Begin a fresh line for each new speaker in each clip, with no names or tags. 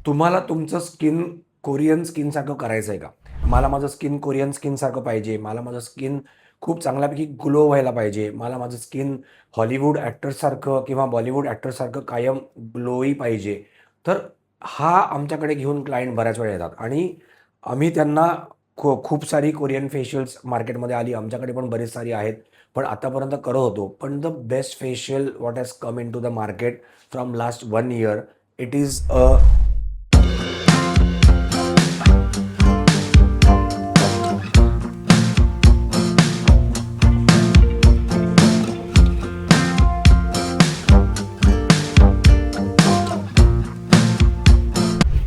तुम्हाला तुमचं skin Korean स्किनसारखं करायचं आहे का? मला माझं स्किन कोरियन स्किनसारखं पाहिजे. मला माझं स्किन खूप चांगल्यापैकी ग्लो व्हायला पाहिजे. मला माझं स्किन हॉलिवूड ॲक्टर्ससारखं किंवा बॉलिवूड ॲक्टर्ससारखं कायम ग्लोई पाहिजे. तर हा आमच्याकडे घेऊन क्लायंट बऱ्याच वेळा येतात आणि आम्ही त्यांना खूप सारी कोरियन फेशियल्स मार्केटमध्ये आली. आमच्याकडे पण बरीच सारी आहेत. पण आतापर्यंत करत होतो. पण the best facial what has come in to the market from last 1 year it is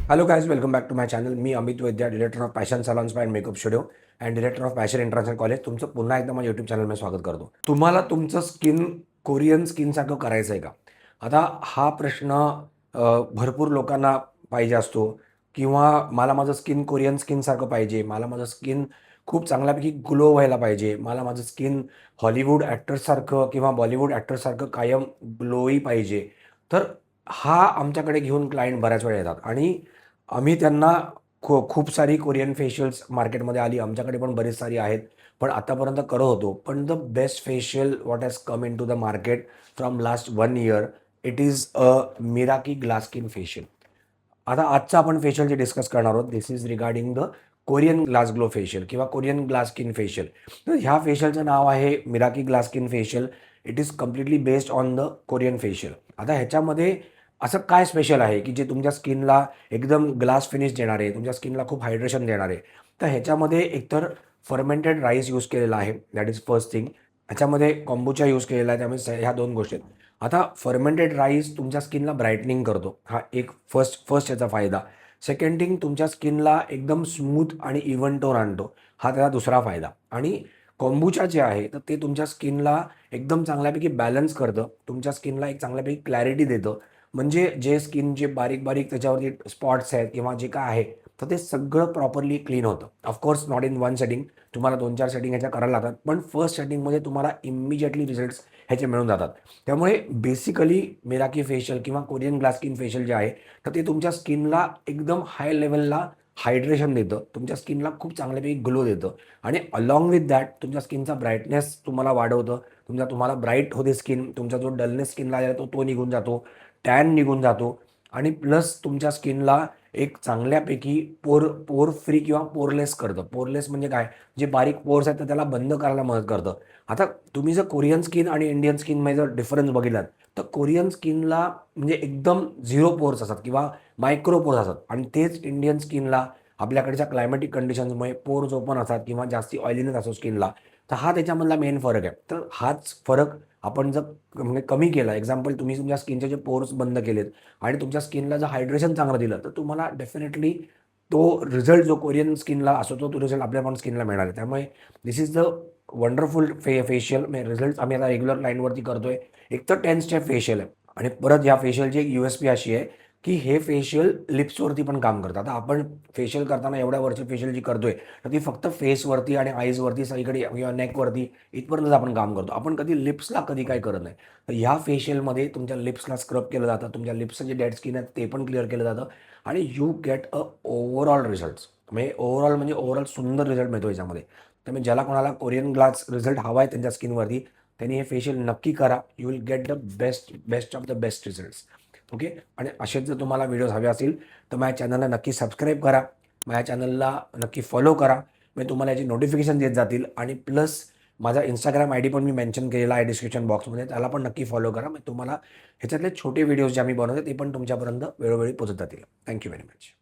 hello guys, welcome back to my channel. मी Amit Vaidya, director of fashion salon spa and makeup studio and director of fashion international college. तुमचं पुन्हा एकदा माझ्या YouTube चॅनलमध्ये स्वागत करतो. तुम्हाला तुमचं स्किन कोरियन स्किनसारखं करायचं आहे का? आता हा प्रश्न भरपूर लोकांना पाहिजे असतो किंवा मला माझं स्किन कोरियन स्किनसारखं पाहिजे. मला माझं स्किन खूप चांगल्यापैकी ग्लो व्हायला पाहिजे. मला माझं स्किन हॉलिवूड ॲक्टर्ससारखं किंवा बॉलिवूड ॲक्टर्ससारखं कायम ग्लोई पाहिजे. तर हा आमच्याकडे घेऊन क्लायंट बऱ्याच वेळा येतात आणि आम्ही त्यांना खूप सारी कोरियन फेशियल्स मार्केटमध्ये आली. आमच्याकडे पण बरीच सारी आहेत. पण आतापर्यंत करत होतो. पण the best facial what has come in to the market from last 1 year it is Miraki glass skin facial. आता आजचं आपण फेशियल जे डिस्कस करणार आहोत, this is regarding the Korean glass glow facial किंवा कोरियन ग्लास स्किन फेशियल. तर ह्या फेशियलचं नाव आहे Miraki glass skin facial. It is completely based on the Korean facial. आता ह्याच्यामध्ये असं काय स्पेशल आहे की जे तुमच्या स्किनला एकदम ग्लास फिनिश देणार आहे, तुमच्या स्किनला खूप हायड्रेशन देणार आहे. तर ह्याच्यामध्ये एकतर फर्मेंटेड राईस यूज केलेला आहे, दॅट इज फर्स्ट थिंग. ह्याच्यामध्ये कॉम्बुचा यूज केलेला आहे, त्यामुळे ह्या 2 गोष्टी आहेत. आता फर्मेंटेड राईस तुमच्या स्किनला ब्राईटनिंग करतो, हा एक फर्स्ट याचा फायदा. सेकंड थिंग, तुमच्या स्किनला एकदम स्मूथ आणि इव्हन टोन आणतो, हा त्याचा दुसरा फायदा. आणि कॉम्बुचा जे आहे तर ते तुमच्या स्किनला एकदम चांगल्यापैकी बॅलन्स करतं, तुमच्या स्किनला एक चांगल्यापैकी क्लॅरिटी देतं. म्हणजे जे स्किन जे बारीक बारीक त्याच्यावरती स्पॉट्स आहेत किंवा जे काय आहे तर ते सगळं प्रॉपरली क्लीन होतं. ऑफकोर्स नॉट इन 1 सेटिंग, तुम्हाला 2-4 सेटिंग ह्याच्या करायला लागतात. पण फर्स्ट सेटिंगमध्ये तुम्हाला इमिजिएटली रिझल्ट्स ह्याचे मिळून जातात. त्यामुळे बेसिकली मिराकी फेशियल किंवा कोरियन ग्लास स्किन फेशियल जे आहे तर ते तुमच्या स्किनला एकदम हाय लेवलला हायड्रेशन देतं, तुमच्या स्किनला खूप चांगल्यापैकी ग्लो देतं आणि अलॉंग विथ दॅट तुमच्या स्किनचा ब्राईटनेस तुम्हाला वाढवतं. तुम्हाला ब्राईट होते स्किन, तुमचा जो डलनेस स्किनला आहे तो निघून जातो, टॅन निघून जातो आणि प्लस तुमच्या स्किनला एक चांगल्यापैकी पोर फ्री किंवा पोरलेस करतं. पोरलेस म्हणजे काय, जे बारीक पोर्स आहेत तर त्याला बंद करायला मदत करतं. आता तुम्ही जर कोरियन स्किन आणि इंडियन स्किनमध्ये जर डिफरन्स बघितलात तर कोरियन स्किनला म्हणजे एकदम 0 पोर्स असतात किंवा मायक्रो पोर्स असतात आणि तेच इंडियन स्किनला आपल्याकडच्या क्लायमॅटिक कंडिशन्समुळे पोर्स ओपन असतात किंवा जास्ती ऑइलीनेस असतो स्किनला. तर हा त्याच्यामधला मेन फरक आहे. तर हाच फरक आपण जर म्हणजे कमी केला, एक्झाम्पल तुम्ही तुमच्या स्किनचे जे पोर्स बंद केलेत आणि तुमच्या स्किनला जर हायड्रेशन चांगलं दिलं तर तुम्हाला डेफिनेटली तो रिझल्ट जो कोरियन स्किनला असतो तो रिझल्ट आपल्या पण स्किनला मिळणार आहे. त्यामुळे this is the wonderful facial. Result आम्ही आता रेग्युलर लाईनवरती करतोय. एक तर 10 स्टेप फेशियल आहे आणि परत या फेशियलची एक USP अशी आहे की हे फेशियल लिप्सवरती पण काम करतं. आता आपण फेशियल करताना एवढ्या वरची फेशियल जी करतोय तर ती फक्त फेसवरती आणि आईजवरती सगळीकडे किंवा नेकवरती इथपर्यंतच आपण काम करतो. आपण कधी लिप्सला कधी काय करत नाही. तर ह्या फेशियलमध्ये तुमच्या लिप्सला स्क्रब केलं जातं, तुमच्या लिप्सचं जे डेड स्किन आहे ते पण क्लिअर केलं जातं आणि you get a overall results. म्हणजे ओव्हरऑल सुंदर रिझल्ट मिळतो याच्यामध्ये. त्यामुळे ज्याला कोणाला कोरियन ग्लास रिझल्ट हवा आहे त्यांच्या स्किनवरती त्यांनी हे फेशियल नक्की करा. You will get the best of the best results. Okay. आणि असेच जर तुम्हाला व्हिडिओज हवे असतील तर माझ्या चॅनलला नक्की सबस्क्राईब करा, माझ्या चॅनलला नक्की फॉलो करा. म्हणजे तुम्हाला याची नोटिफिकेशन येत जातील आणि प्लस माझा Instagram ID पण मी मेन्शन केलेला आहे डिस्क्रिप्शन बॉक्समध्ये, त्याला पण नक्की फॉलो करा. म्हणजे तुम्हाला ह्याच्यातले छोटे व्हिडिओज जे आम्ही बनवतो ते पण तुमच्यापर्यंत वेळोवेळी पोहोचत जातील. Thank you very much.